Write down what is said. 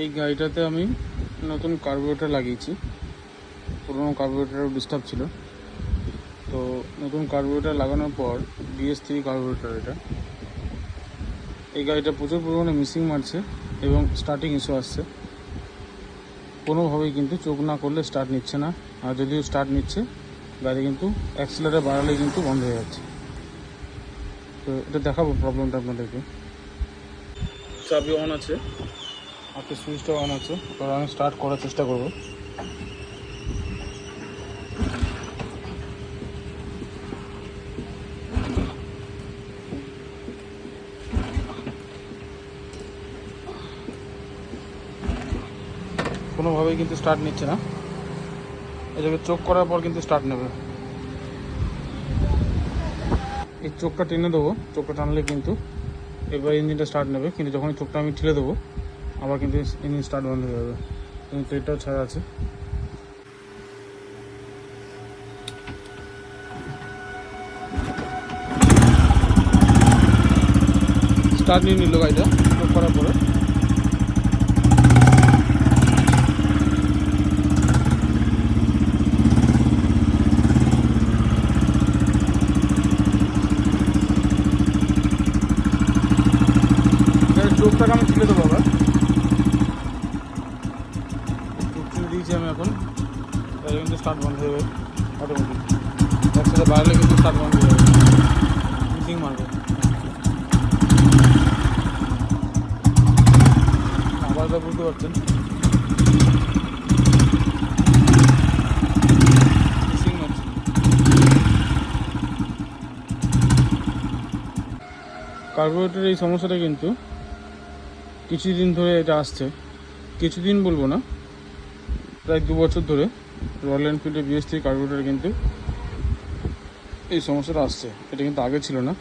এই গাড়িটাতে আমি নতুন কার্বোরেটর লাগিয়েছি। পুরোনো কার্বোরেটরও ডিস্টার্ব ছিল, তো নতুন কার্বোরেটর লাগানোর পর BS3 কার্বোরেটর এটা। এই গাড়িটা প্রচুর পরিমাণে মিসিং মারছে এবং স্টার্টিং ইস্যু আসছে। কোনোভাবেই কিন্তু চোখ না করলে স্টার্ট নিচ্ছে না, আর যদিও স্টার্ট নিচ্ছে গাড়ি কিন্তু অ্যাক্সিলারেটর বাড়ালে কিন্তু বন্ধ হয়ে যাচ্ছে। তো এটা দেখাবো প্রবলেমটা আপনাদেরকে। চাবি অন আছে, হাতের সুইচটা অন আছে, এবার আমি স্টার্ট করার চেষ্টা করব। কোনোভাবেই কিন্তু স্টার্ট নিচ্ছে না। এটাকে চোখ করার পর কিন্তু স্টার্ট নেবে। এই চোখটা টেনে দেবো, চোখটা টানলে কিন্তু এবার ইঞ্জিনটা স্টার্ট নেবে, কিন্তু যখন চোখটা আমি ঠেলে দেবো আবার কিন্তু ইঞ্জিন স্টার্ট বন্ধ হয়ে যাবে। কিন্তু এটাও ছাড়া আছে। স্টার্ট নিয়ে নিল গাড়িটা চোখ করার পরে। চোখটাকে আমি ঠেলে দেবো আবার। চোখ ঠেলে দিয়েছি আমি এখন, তাহলে কিন্তু স্টার্ট বন্ধ হয়ে যাবে অটোমেটিক। একসাথে বাড়ালে কিন্তু স্টার্ট বন্ধ হয়ে যাবে, মিসিং মারবে। আওয়াজটা বুঝতে পারছেন, মিসিং মারছে। কার্বোরেটরের এই সমস্যাটা কিন্তু কিছুদিন ধরে এটা আসছে। কিছুদিন বলবো না, প্রায় 2 বছর ধরে রয়্যাল এনফিল্ডের BS3 কার্বোরেটরে কিন্তু এই সমস্যাটা আসছে। এটা কিন্তু আগে ছিল না।